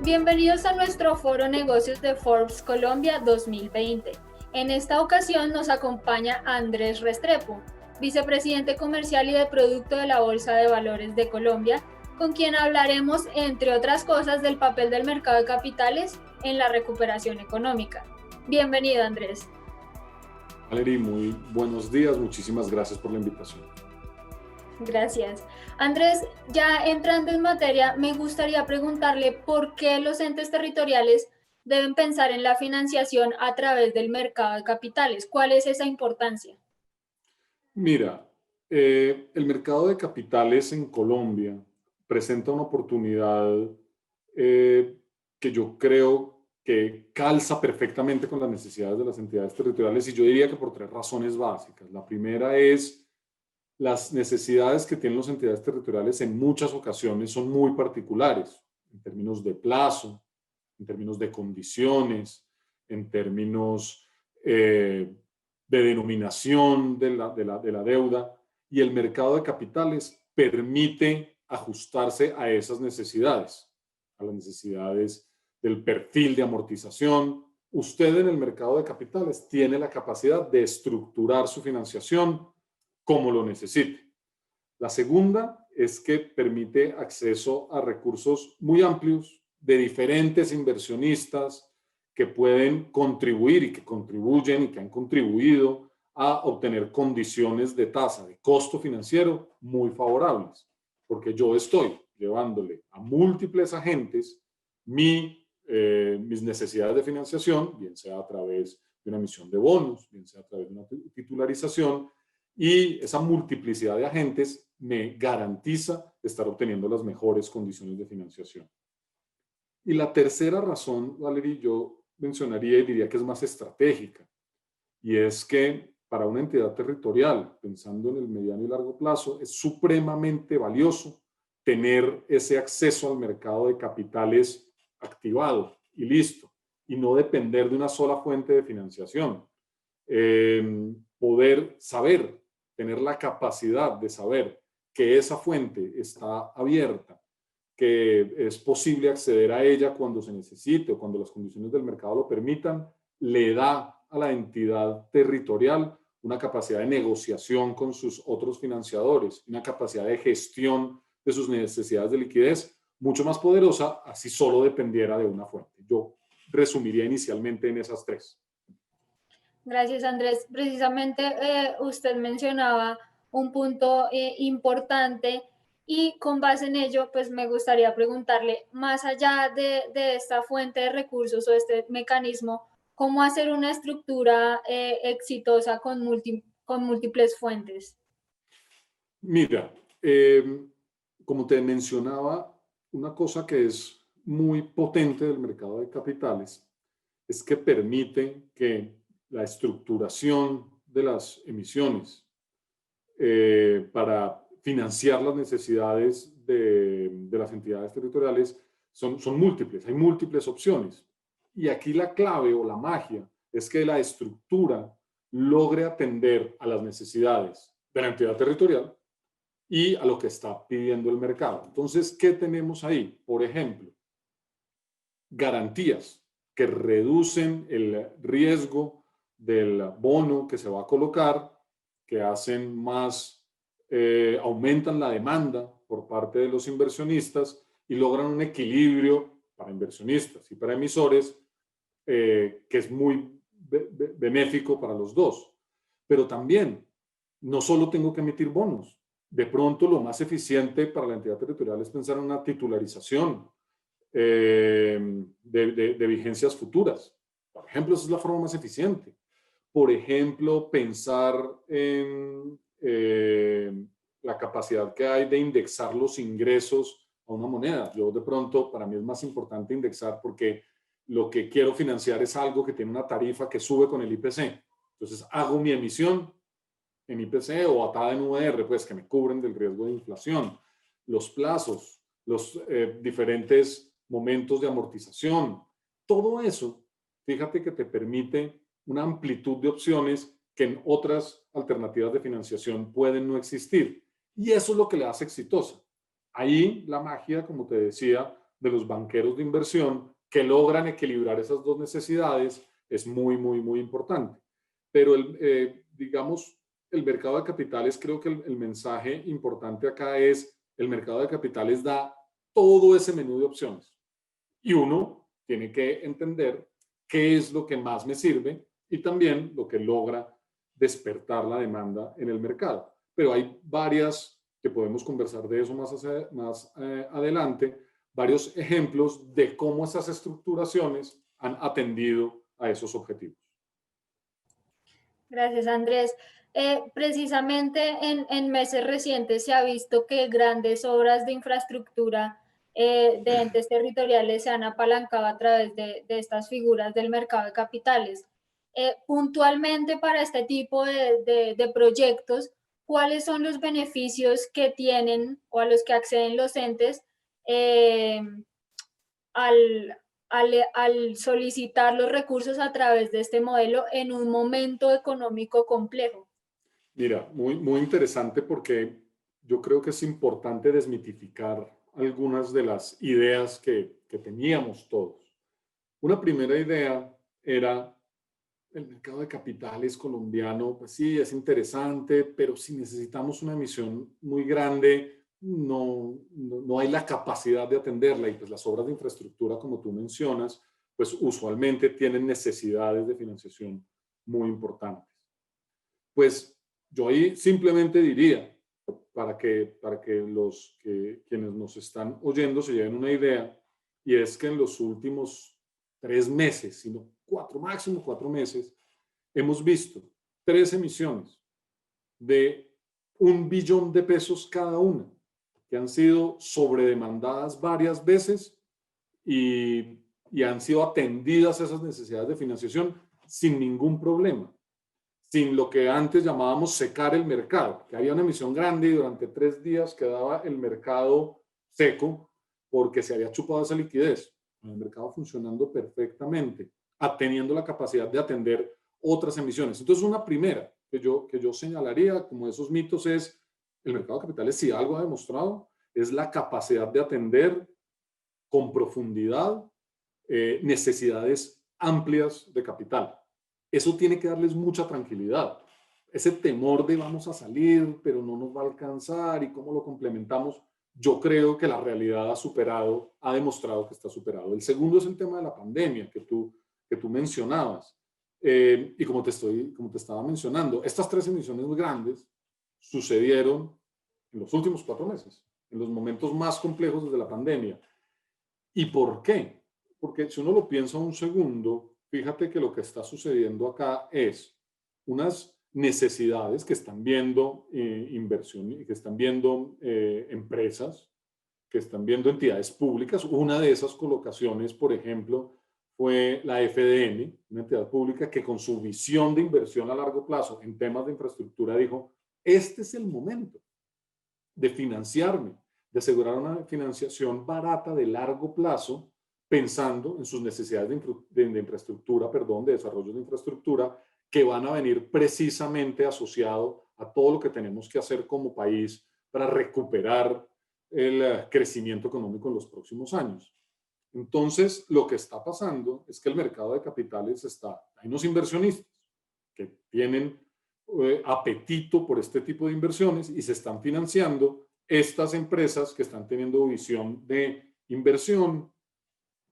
Bienvenidos a nuestro Foro Negocios de Forbes Colombia 2020. En esta ocasión nos acompaña Andrés Restrepo, vicepresidente comercial y de producto de la Bolsa de Valores de Colombia, con quien hablaremos, entre otras cosas, del papel del mercado de capitales en la recuperación económica. Bienvenido, Andrés. Valerie, muy buenos días. Muchísimas gracias por la invitación. Gracias. Andrés, ya entrando en materia, me gustaría preguntarle por qué los entes territoriales deben pensar en la financiación a través del mercado de capitales. ¿Cuál es esa importancia? Mira, el mercado de capitales en Colombia presenta una oportunidad que yo creo que calza perfectamente con las necesidades de las entidades territoriales, y yo diría que por tres razones básicas. La primera es las necesidades que tienen las entidades territoriales en muchas ocasiones son muy particulares en términos de plazo, en términos de condiciones, en términos de denominación de la deuda, y el mercado de capitales permite ajustarse a esas necesidades, a las necesidades del perfil de amortización. Usted en el mercado de capitales tiene la capacidad de estructurar su financiación como lo necesite. La segunda es que permite acceso a recursos muy amplios de diferentes inversionistas que pueden contribuir y que contribuyen y que han contribuido a obtener condiciones de tasa, de costo financiero muy favorables, porque yo estoy llevándole a múltiples agentes mis necesidades de financiación, bien sea a través de una emisión de bonos, bien sea a través de una titularización, y esa multiplicidad de agentes me garantiza estar obteniendo las mejores condiciones de financiación. Y la tercera razón, Valerie, yo mencionaría y diría que es más estratégica, y es que para una entidad territorial, pensando en el mediano y largo plazo, es supremamente valioso tener ese acceso al mercado de capitales activado y listo, y no depender de una sola fuente de financiación. Poder saber, tener la capacidad de saber que esa fuente está abierta, que es posible acceder a ella cuando se necesite o cuando las condiciones del mercado lo permitan, le da a la entidad territorial una capacidad de negociación con sus otros financiadores, una capacidad de gestión de sus necesidades de liquidez mucho más poderosa, así solo dependiera de una fuente. Yo resumiría inicialmente en esas tres. Gracias, Andrés. Precisamente usted mencionaba un punto importante, y con base en ello, pues me gustaría preguntarle, más allá de esta fuente de recursos o este mecanismo, ¿cómo hacer una estructura exitosa con múltiples fuentes? Mira, como te mencionaba, una cosa que es muy potente del mercado de capitales es que permite que la estructuración de las emisiones para financiar las necesidades de las entidades territoriales son múltiples, hay múltiples opciones. Y aquí la clave o la magia es que la estructura logre atender a las necesidades de la entidad territorial y a lo que está pidiendo el mercado. Entonces, ¿qué tenemos ahí? Por ejemplo, garantías que reducen el riesgo del bono que se va a colocar, que hacen más, aumentan la demanda por parte de los inversionistas y logran un equilibrio para inversionistas y para emisores que es muy benéfico para los dos. Pero también, no solo tengo que emitir bonos. De pronto, lo más eficiente para la entidad territorial es pensar en una titularización de vigencias futuras. Por ejemplo, esa es la forma más eficiente. Por ejemplo, pensar en la capacidad que hay de indexar los ingresos a una moneda. Yo de pronto, para mí es más importante indexar porque lo que quiero financiar es algo que tiene una tarifa que sube con el IPC. Entonces hago mi emisión en IPC o atada en UR, pues que me cubren del riesgo de inflación, los plazos, los diferentes momentos de amortización, todo eso, fíjate que te permite una amplitud de opciones que en otras alternativas de financiación pueden no existir. Y eso es lo que le hace exitosa. Ahí la magia, como te decía, de los banqueros de inversión que logran equilibrar esas dos necesidades es muy, muy, muy importante. Pero digamos, el mercado de capitales, creo que el mensaje importante acá es, el mercado de capitales da todo ese menú de opciones. Y uno tiene que entender qué es lo que más me sirve y también lo que logra despertar la demanda en el mercado. Pero hay varias, que podemos conversar de eso más adelante, varios ejemplos de cómo esas estructuraciones han atendido a esos objetivos. Gracias, Andrés. Precisamente en meses recientes se ha visto que grandes obras de infraestructura de entes territoriales se han apalancado a través de estas figuras del mercado de capitales. Puntualmente para este tipo de proyectos, ¿cuáles son los beneficios que tienen o a los que acceden los entes eh, al, al solicitar los recursos a través de este modelo en un momento económico complejo? Mira, muy, muy interesante porque yo creo que es importante desmitificar algunas de las ideas que teníamos todos. Una primera idea era el mercado de capitales colombiano, pues sí, es interesante, pero si necesitamos una emisión muy grande, no hay la capacidad de atenderla y pues las obras de infraestructura, como tú mencionas, pues usualmente tienen necesidades de financiación muy importantes. Pues yo ahí simplemente diría, para que quienes nos están oyendo se lleven una idea, y es que en los últimos 3 meses, sino 4, máximo 4 meses, hemos visto 3 emisiones de 1 billón de pesos cada una, que han sido sobredemandadas varias veces y, y han sido atendidas esas necesidades de financiación sin ningún problema, sin lo que antes llamábamos secar el mercado, que había una emisión grande y durante 3 días quedaba el mercado seco porque se había chupado esa liquidez. El mercado funcionando perfectamente, teniendo la capacidad de atender otras emisiones. Entonces, una primera que yo señalaría como esos mitos es, el mercado de capitales, si algo ha demostrado, es la capacidad de atender con profundidad necesidades amplias de capital. Eso tiene que darles mucha tranquilidad. Ese temor de vamos a salir, pero no nos va a alcanzar y cómo lo complementamos, yo creo que la realidad ha demostrado que está superado. El segundo es el tema de la pandemia que tú mencionabas. Y como te estaba mencionando, estas 3 emisiones muy grandes sucedieron en los últimos 4 meses, en los momentos más complejos desde la pandemia. ¿Y por qué? Porque si uno lo piensa un segundo, fíjate que lo que está sucediendo acá es unas necesidades que están viendo inversión, que están viendo empresas, que están viendo entidades públicas. Una de esas colocaciones, por ejemplo, fue la FDN, una entidad pública que con su visión de inversión a largo plazo en temas de infraestructura dijo, este es el momento de financiarme, de asegurar una financiación barata de largo plazo, pensando en sus necesidades de infraestructura, perdón, de desarrollo de infraestructura, que van a venir precisamente asociado a todo lo que tenemos que hacer como país para recuperar el crecimiento económico en los próximos años. Entonces, lo que está pasando es que el mercado de capitales hay unos inversionistas que tienen apetito por este tipo de inversiones y se están financiando estas empresas que están teniendo visión de inversión,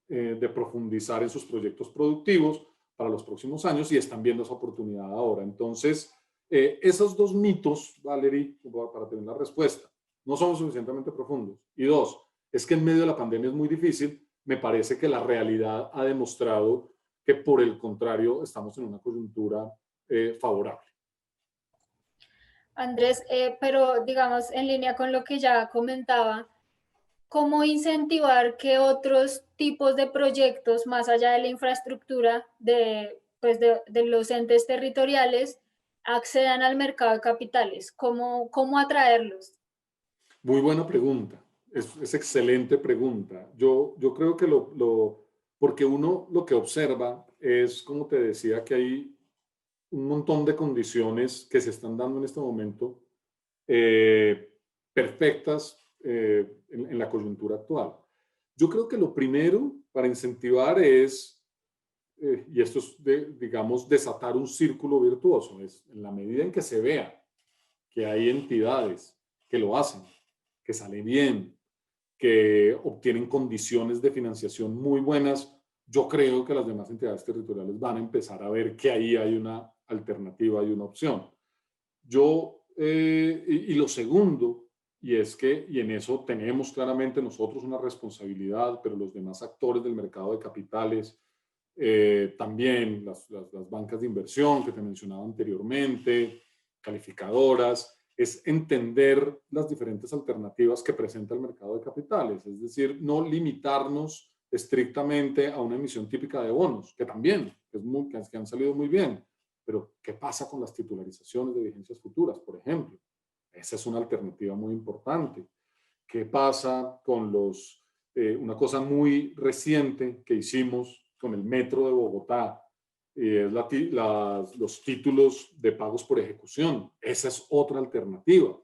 de profundizar en sus proyectos productivos para los próximos años y están viendo esa oportunidad ahora. Entonces, esos dos mitos, Valerie, para tener la respuesta, no son suficientemente profundos. Y dos, es que en medio de la pandemia es muy difícil. Me parece que la realidad ha demostrado que, por el contrario, estamos en una coyuntura favorable. Andrés, pero digamos, en línea con lo que ya comentaba, cómo incentivar que otros tipos de proyectos, más allá de la infraestructura pues de los entes territoriales, accedan al mercado de capitales, cómo atraerlos. Muy buena pregunta. Es excelente pregunta. Yo creo que porque uno lo que observa es, como te decía, que hay un montón de condiciones que se están dando en este momento eh, perfectas en la coyuntura actual. Yo creo que lo primero para incentivar es, y esto es, digamos, desatar un círculo virtuoso, es en la medida en que se vea que hay entidades que lo hacen, que sale bien, que obtienen condiciones de financiación muy buenas, yo creo que las demás entidades territoriales van a empezar a ver que ahí hay una alternativa, hay una opción. Y lo segundo, y es que, y en eso tenemos claramente nosotros una responsabilidad, pero los demás actores del mercado de capitales, también las bancas de inversión que te mencionaba anteriormente, calificadoras, es entender las diferentes alternativas que presenta el mercado de capitales, es decir, no limitarnos estrictamente a una emisión típica de bonos, que también que han salido muy bien, pero ¿qué pasa con las titularizaciones de vigencias futuras, por ejemplo? Esa es una alternativa muy importante. ¿Qué pasa con una cosa muy reciente que hicimos con el Metro de Bogotá? Es los títulos de pagos por ejecución. Esa es otra alternativa.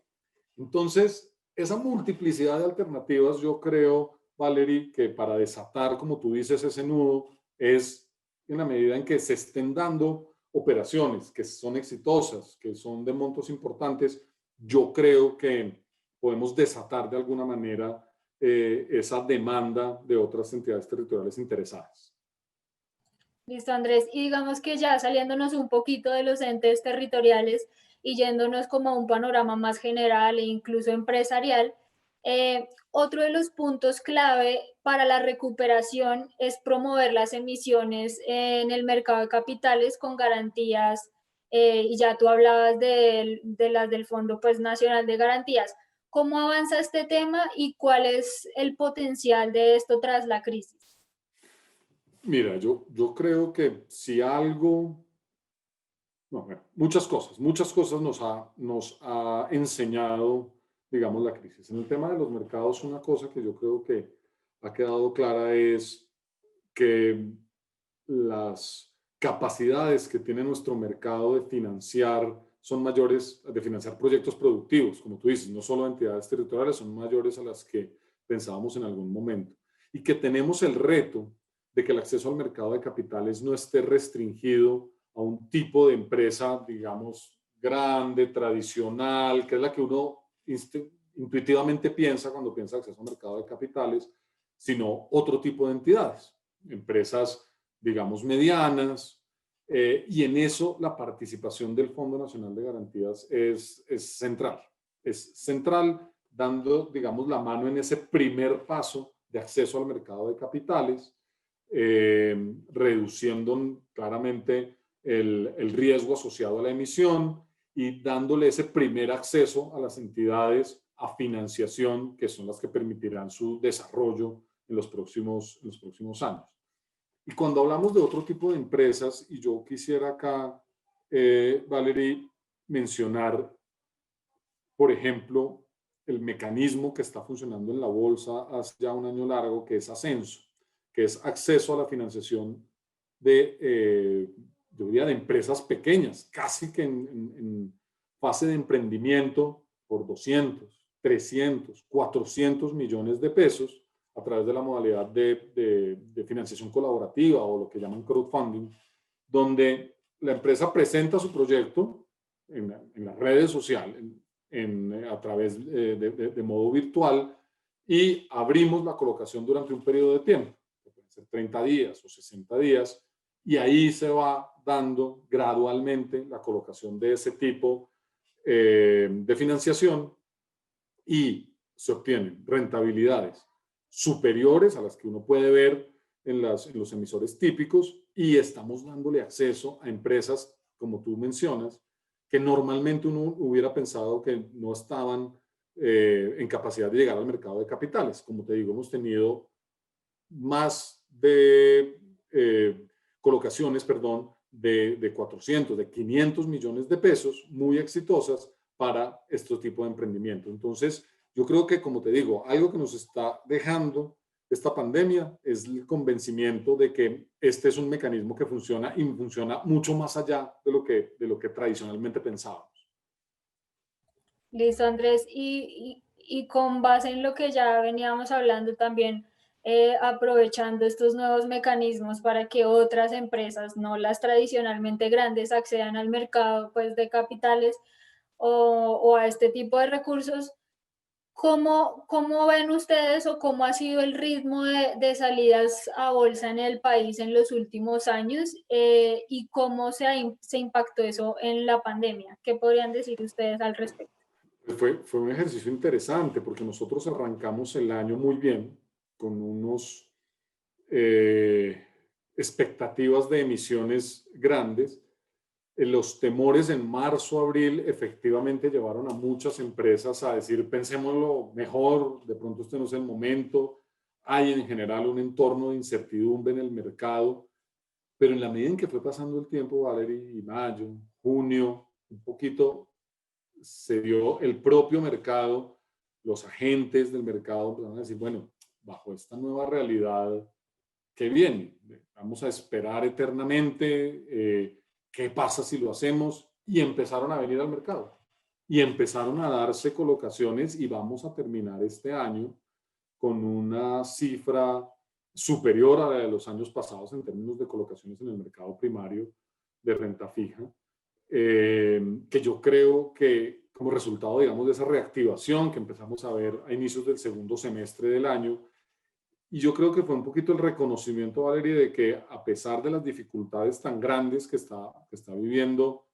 Entonces, esa multiplicidad de alternativas, yo creo, Valerie, que para desatar, como tú dices, ese nudo, es en la medida en que se estén dando operaciones que son exitosas, que son de montos importantes, yo creo que podemos desatar de alguna manera esa demanda de otras entidades territoriales interesadas. Listo, Andrés. Y digamos que ya saliéndonos un poquito de los entes territoriales y yéndonos como a un panorama más general e incluso empresarial, otro de los puntos clave para la recuperación es promover las emisiones en el mercado de capitales con garantías, y ya tú hablabas de las del Fondo pues, Nacional de Garantías. ¿Cómo avanza este tema y cuál es el potencial de esto tras la crisis? Mira, yo creo que si algo, no, bueno, muchas cosas nos ha enseñado, digamos, la crisis. En el tema de los mercados, una cosa que yo creo que ha quedado clara es que las capacidades que tiene nuestro mercado de financiar son mayores, de financiar proyectos productivos, como tú dices, no solo entidades territoriales, son mayores a las que pensábamos en algún momento. Y que tenemos el reto de que el acceso al mercado de capitales no esté restringido a un tipo de empresa, digamos, grande, tradicional, que es la que uno intuitivamente piensa cuando piensa acceso al mercado de capitales, sino otro tipo de entidades, empresas, digamos, medianas, y en eso la participación del Fondo Nacional de Garantías es central, dando, digamos, la mano en ese primer paso de acceso al mercado de capitales, reduciendo claramente el riesgo asociado a la emisión y dándole ese primer acceso a las entidades a financiación, que son las que permitirán su desarrollo en los próximos años. Y cuando hablamos de otro tipo de empresas, y yo quisiera acá, Valerie, mencionar, por ejemplo, el mecanismo que está funcionando en la bolsa hace ya un año largo, que es Ascenso, que es acceso a la financiación yo diría, de empresas pequeñas, casi que en fase de emprendimiento por 200, 300, 400 millones de pesos a través de la modalidad de financiación colaborativa o lo que llaman crowdfunding, donde la empresa presenta su proyecto en las redes sociales, a través de modo virtual, y abrimos la colocación durante un periodo de tiempo, que pueden ser 30 días o 60 días, y ahí se va dando gradualmente la colocación de ese tipo de financiación y se obtienen rentabilidades superiores a las que uno puede ver en los emisores típicos y estamos dándole acceso a empresas, como tú mencionas, que normalmente uno hubiera pensado que no estaban en capacidad de llegar al mercado de capitales. Como te digo, hemos tenido más de colocaciones, perdón, de 400, de 500 millones de pesos muy exitosas para este tipo de emprendimiento. Entonces, yo creo que, como te digo, algo que nos está dejando esta pandemia es el convencimiento de que este es un mecanismo que funciona y funciona mucho más allá de lo que tradicionalmente pensábamos. Listo, Andrés. Y con base en lo que ya veníamos hablando también, aprovechando estos nuevos mecanismos para que otras empresas, no las tradicionalmente grandes, accedan al mercado pues, de capitales o a este tipo de recursos, ¿cómo ven ustedes o cómo ha sido el ritmo de salidas a bolsa en el país en los últimos años y cómo se impactó eso en la pandemia? ¿Qué podrían decir ustedes al respecto? Fue un ejercicio interesante porque nosotros arrancamos el año muy bien, con unos expectativas de emisiones grandes. Los temores en marzo, abril, efectivamente llevaron a muchas empresas a decir, pensémoslo mejor, de pronto este no es el momento. Hay en general un entorno de incertidumbre en el mercado, pero en la medida en que fue pasando el tiempo, Valerie, y mayo, junio, un poquito se dio el propio mercado, los agentes del mercado empezaron a decir, bueno, bajo esta nueva realidad que viene, vamos a esperar eternamente, ¿qué pasa si lo hacemos? Y empezaron a venir al mercado y empezaron a darse colocaciones y vamos a terminar este año con una cifra superior a la de los años pasados en términos de colocaciones en el mercado primario de renta fija, que yo creo que como resultado, digamos, de esa reactivación que empezamos a ver a inicios del segundo semestre del año, y yo creo que fue un poquito el reconocimiento, Valeria, de que a pesar de las dificultades tan grandes que está viviendo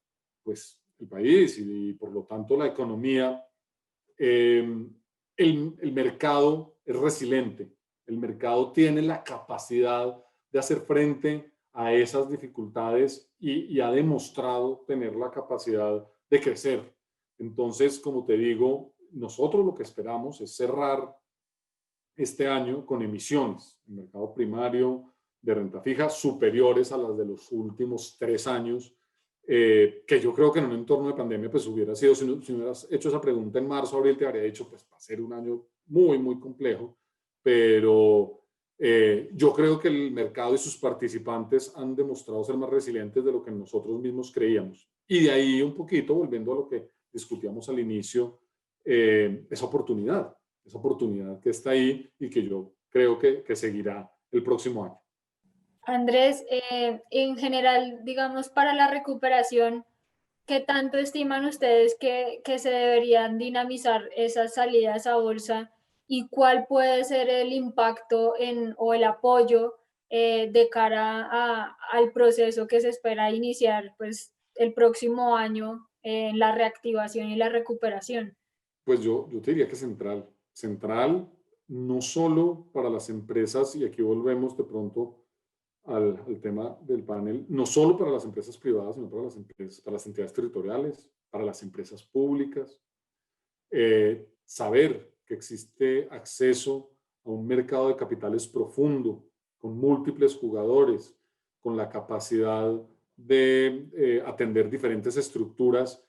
pues, el país y por lo tanto la economía, el mercado es resiliente. El mercado tiene la capacidad de hacer frente a esas dificultades y ha demostrado tener la capacidad de crecer. Entonces, como te digo, nosotros lo que esperamos es cerrar este año con emisiones en el mercado primario de renta fija superiores a las de los últimos 3 años, que yo creo que en un entorno de pandemia pues hubiera sido, si hubieras hecho esa pregunta en marzo, abril, te habría dicho pues va a ser un año muy, muy complejo, pero yo creo que el mercado y sus participantes han demostrado ser más resilientes de lo que nosotros mismos creíamos. Y de ahí un poquito, volviendo a lo que discutíamos al inicio, esa oportunidad que está ahí y que yo creo que seguirá el próximo año. Andrés, en general, digamos, para la recuperación, ¿qué tanto estiman ustedes que se deberían dinamizar esas salidas a bolsa y cuál puede ser el impacto o el apoyo de cara al proceso que se espera iniciar pues, el próximo año en la reactivación y la recuperación? Pues yo te diría que central no solo para las empresas, y aquí volvemos de pronto al tema del panel, no solo para las empresas privadas, sino para las empresas, para las entidades territoriales, para las empresas públicas. Saber que existe acceso a un mercado de capitales profundo, con múltiples jugadores, con la capacidad de atender diferentes estructuras,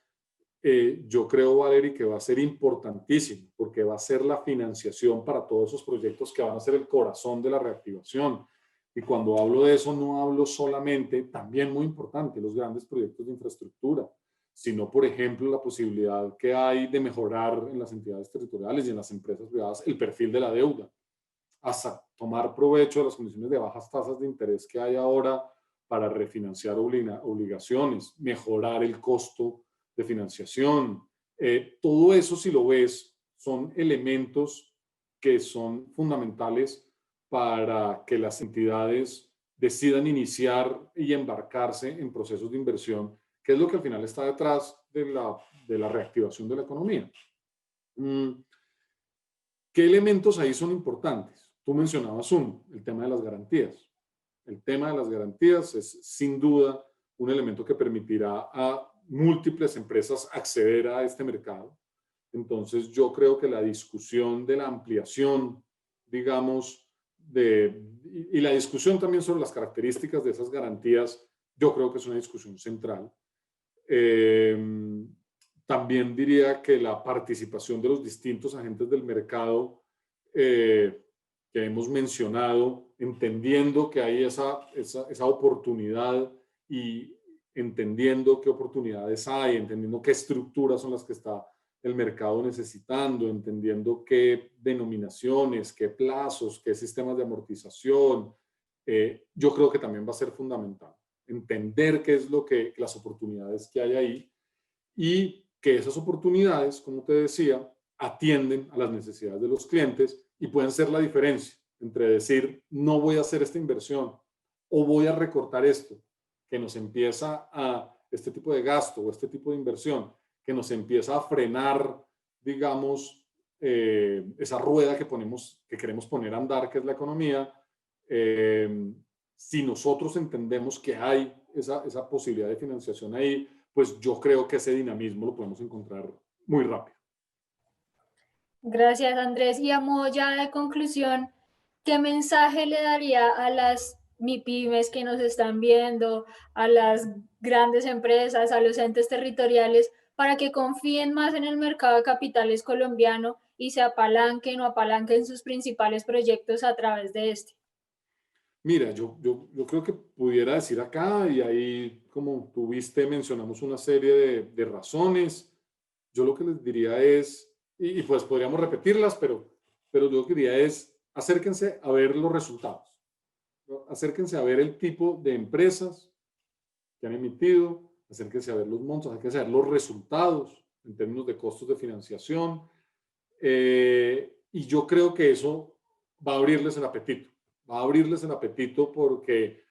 yo creo, Valerie, que va a ser importantísimo, porque va a ser la financiación para todos esos proyectos que van a ser el corazón de la reactivación. Y cuando hablo de eso, no hablo solamente, también muy importante, los grandes proyectos de infraestructura, sino, por ejemplo, la posibilidad que hay de mejorar en las entidades territoriales y en las empresas privadas el perfil de la deuda, hasta tomar provecho de las condiciones de bajas tasas de interés que hay ahora para refinanciar obligaciones, mejorar el costo de financiación. Todo eso, si lo ves, son elementos que son fundamentales para que las entidades decidan iniciar y embarcarse en procesos de inversión, que es lo que al final está detrás de la reactivación de la economía. ¿Qué elementos ahí son importantes? Tú mencionabas uno, el tema de las garantías. El tema de las garantías es sin duda un elemento que permitirá a múltiples empresas acceder a este mercado. Entonces yo creo que la discusión de la ampliación, digamos, y la discusión también sobre las características de esas garantías, yo creo que es una discusión central. También diría que la participación de los distintos agentes del mercado que hemos mencionado, entendiendo que hay esa oportunidad y entendiendo qué oportunidades hay, entendiendo qué estructuras son las que está el mercado necesitando, entendiendo qué denominaciones, qué plazos, qué sistemas de amortización. Yo creo que también va a ser fundamental entender qué es las oportunidades que hay ahí y que esas oportunidades, como te decía, atienden a las necesidades de los clientes y pueden ser la diferencia entre decir no voy a hacer esta inversión o voy a recortar esto, que nos empieza a este tipo de gasto o este tipo de inversión, que nos empieza a frenar, digamos, esa rueda que queremos poner a andar, que es la economía. Si nosotros entendemos que hay esa posibilidad de financiación ahí, pues yo creo que ese dinamismo lo podemos encontrar muy rápido. Gracias, Andrés. Y a modo ya de conclusión, ¿qué mensaje le daría a las MIPYMES que nos están viendo, a las grandes empresas, a los entes territoriales, para que confíen más en el mercado de capitales colombiano y se apalanquen o apalanquen sus principales proyectos a través de este? Mira, yo creo que pudiera decir acá, y ahí, como tuviste, mencionamos una serie de razones. Yo lo que les diría es, y pues podríamos repetirlas, pero yo lo que diría es, acérquense a ver los resultados, ¿no? Acérquense a ver el tipo de empresas que han emitido, acérquense a ver los montos, acérquense a ver los resultados en términos de costos de financiación, y yo creo que eso va a abrirles el apetito. Va a abrirles el apetito porque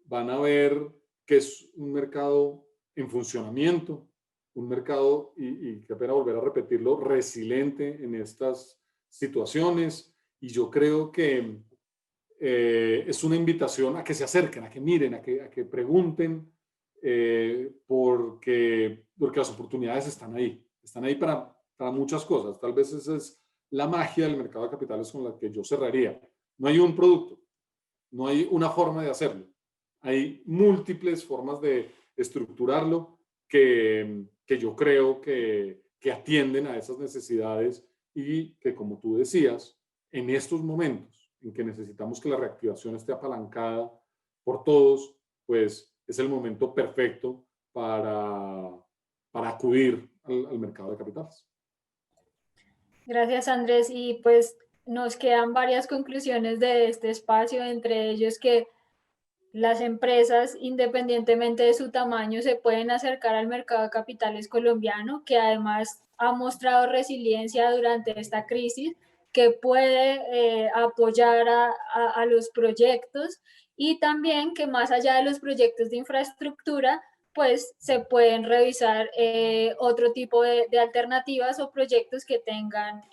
van a ver que es un mercado en funcionamiento, un mercado, y qué pena volver a repetirlo, resiliente en estas situaciones. Y yo creo que es una invitación a que se acerquen, a que miren, a que pregunten, porque las oportunidades están ahí para muchas cosas. Tal vez esa es la magia del mercado de capitales con la que yo cerraría. No hay un producto, no hay una forma de hacerlo. Hay múltiples formas de estructurarlo que yo creo que atienden a esas necesidades y que, como tú decías, en estos momentos en que necesitamos que la reactivación esté apalancada por todos, pues es el momento perfecto para acudir al mercado de capitales. Gracias, Andrés. Y pues nos quedan varias conclusiones de este espacio, entre ellos que las empresas, independientemente de su tamaño, se pueden acercar al mercado de capitales colombiano, que además ha mostrado resiliencia durante esta crisis, que puede apoyar a los proyectos y también que más allá de los proyectos de infraestructura, pues se pueden revisar otro tipo de alternativas o proyectos que tengan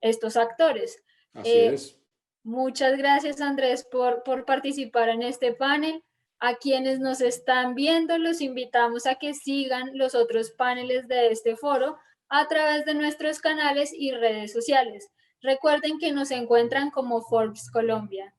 estos actores. Así es. Muchas gracias, Andrés, por participar en este panel. A quienes nos están viendo, los invitamos a que sigan los otros paneles de este foro a través de nuestros canales y redes sociales. Recuerden que nos encuentran como Forbes Colombia.